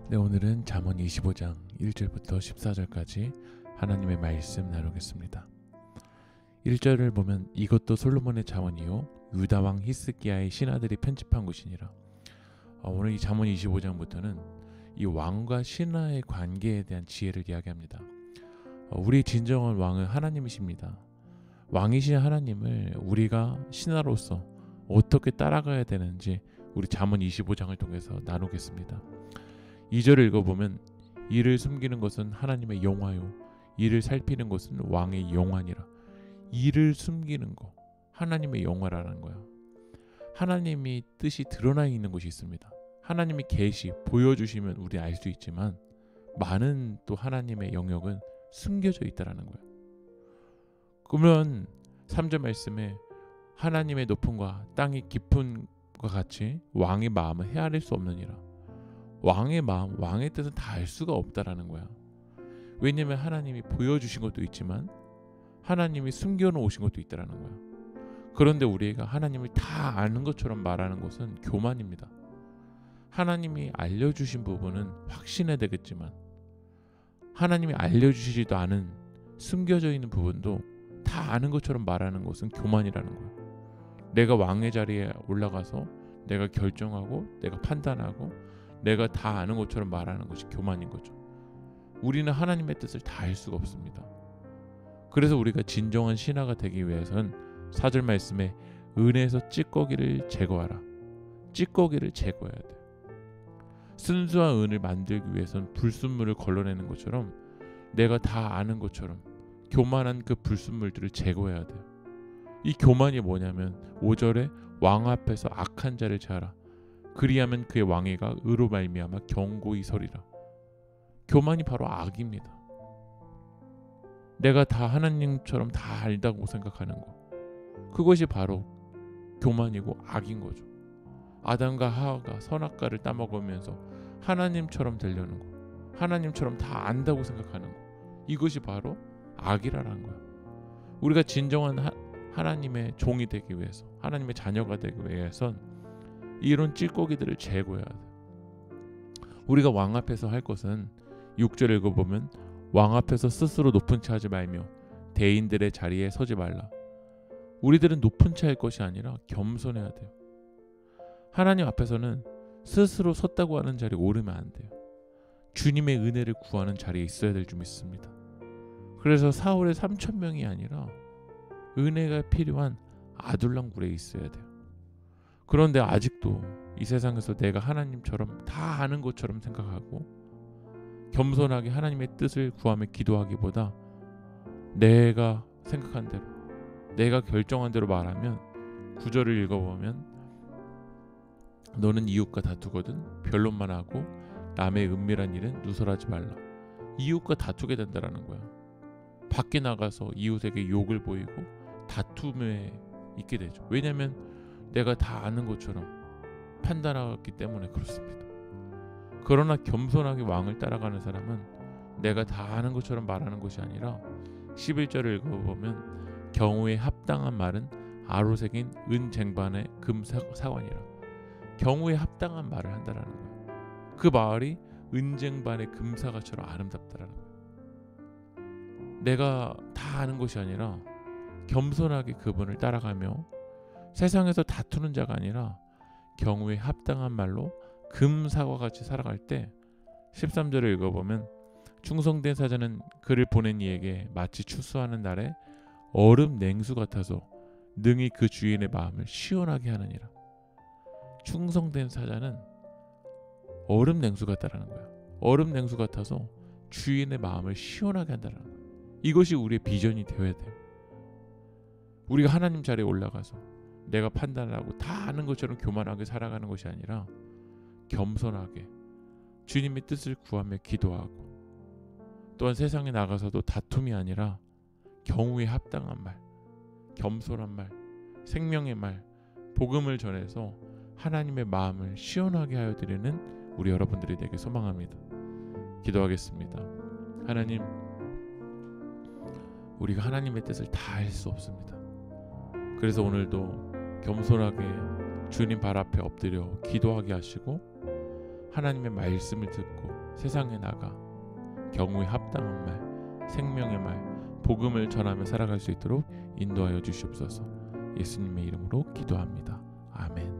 네, 오늘은 잠언 25장 1절부터 14절까지 하나님의 말씀 나누겠습니다. 1절을 보면 이것도 솔로몬의 잠언이요 유다 왕 히스기야의 신하들이 편집한 것이니라. 오늘 이 잠언 25장부터는 이 왕과 신하의 관계에 대한 지혜를 이야기합니다. 우리 진정한 왕은 하나님이십니다. 왕이신 하나님을 우리가 신하로서 어떻게 따라가야 되는지 우리 잠언 25장을 통해서 나누겠습니다. 2절을 읽어보면 이를 숨기는 것은 하나님의 영화요 이를 살피는 것은 왕의 영화니라. 이를 숨기는 거 하나님의 영화라는 거야. 하나님이 뜻이 드러나 있는 것이 있습니다. 하나님이 계시 보여주시면 우리 알 수 있지만 많은 또 하나님의 영역은 숨겨져 있다라는 거야. 그러면 3절 말씀에 하나님의 높음과 땅이 깊음과 같이 왕의 마음은 헤아릴 수 없느니라. 왕의 마음, 왕의 뜻은 다 알 수가 없다라는 거야. 왜냐하면 하나님이 보여주신 것도 있지만 하나님이 숨겨놓으신 것도 있다라는 거야. 그런데 우리가 하나님을 다 아는 것처럼 말하는 것은 교만입니다. 하나님이 알려주신 부분은 확신해야 되겠지만 하나님이 알려주시지도 않은 숨겨져 있는 부분도 다 아는 것처럼 말하는 것은 교만이라는 거야. 내가 왕의 자리에 올라가서 내가 결정하고 내가 판단하고 내가 다 아는 것처럼 말하는 것이 교만인 거죠. 우리는 하나님의 뜻을 다 알 수가 없습니다. 그래서 우리가 진정한 신하가 되기 위해서는 4절 말씀에 은에서 찌꺼기를 제거하라. 찌꺼기를 제거해야 돼요. 순수한 은을 만들기 위해서는 불순물을 걸러내는 것처럼 내가 다 아는 것처럼 교만한 그 불순물들을 제거해야 돼요. 이 교만이 뭐냐면 5절에 왕 앞에서 악한 자를 제하라. 그리하면 그의 왕위가 의로 말미암아 견고히 서리라. 교만이 바로 악입니다. 내가 다 하나님처럼 다 알다고 생각하는 거, 그것이 바로 교만이고 악인 거죠. 아담과 하와가 선악과를 따먹으면서 하나님처럼 되려는 거, 하나님처럼 다 안다고 생각하는 거, 이것이 바로 악이라는 거야. 우리가 진정한 하나님의 종이 되기 위해서, 하나님의 자녀가 되기 위해선 이런 찌꺼기들을 제거해야 돼. 우리가 왕 앞에서 할 것은 6절 읽어보면 왕 앞에서 스스로 높은 차 하지 말며 대인들의 자리에 서지 말라. 우리들은 높은 차 할 것이 아니라 겸손해야 돼요. 하나님 앞에서는 스스로 섰다고 하는 자리에 오르면 안 돼요. 주님의 은혜를 구하는 자리에 있어야 될 줄 믿습니다. 그래서 사울의 3,000명이 아니라 은혜가 필요한 아둘람 굴에 있어야 돼요. 그런데 아직도 이 세상에서 내가 하나님처럼 다 아는 것처럼 생각하고 겸손하게 하나님의 뜻을 구하며 기도하기보다 내가 생각한 대로, 내가 결정한 대로 말하면 9절을 읽어보면 너는 이웃과 다투거든 변론만 하고 남의 은밀한 일은 누설하지 말라. 이웃과 다투게 된다라는 거야. 밖에 나가서 이웃에게 욕을 보이고 다툼에 있게 되죠. 왜냐하면 내가 다 아는 것처럼 판단하기 때문에 그렇습니다. 그러나 겸손하게 왕을 따라가는 사람은 내가 다 아는 것처럼 말하는 것이 아니라 11절을 읽어보면 경우에 합당한 말은 아로새긴 은 쟁반의 금 사관이라. 경우에 합당한 말을 한다라는 거예요. 그 말이 은쟁반의 금사과처럼 아름답다라는 거예요. 내가 다 아는 것이 아니라 겸손하게 그분을 따라가며 세상에서 다투는 자가 아니라 경우에 합당한 말로 금사과같이 살아갈 때 13절을 읽어보면 충성된 사자는 그를 보낸 이에게 마치 추수하는 날에 얼음 냉수 같아서 능히 그 주인의 마음을 시원하게 하느니라. 충성된 사자는 얼음 냉수 같다라는 거야. 얼음 냉수 같아서 주인의 마음을 시원하게 한다는 거야. 이것이 우리의 비전이 되어야 돼요. 우리가 하나님 자리에 올라가서 내가 판단하고 다 아는 것처럼 교만하게 살아가는 것이 아니라 겸손하게 주님의 뜻을 구하며 기도하고, 또한 세상에 나가서도 다툼이 아니라 경우에 합당한 말, 겸손한 말, 생명의 말, 복음을 전해서 하나님의 마음을 시원하게 하여 드리는 우리 여러분들이 되길 소망합니다. 기도하겠습니다. 하나님, 우리가 하나님의 뜻을 다 알 수 없습니다. 그래서 오늘도 겸손하게 주님 발 앞에 엎드려 기도하게 하시고 하나님의 말씀을 듣고 세상에 나가 경우에 합당한 말, 생명의 말, 복음을 전하며 살아갈 수 있도록 인도하여 주시옵소서. 예수님의 이름으로 기도합니다. 아멘.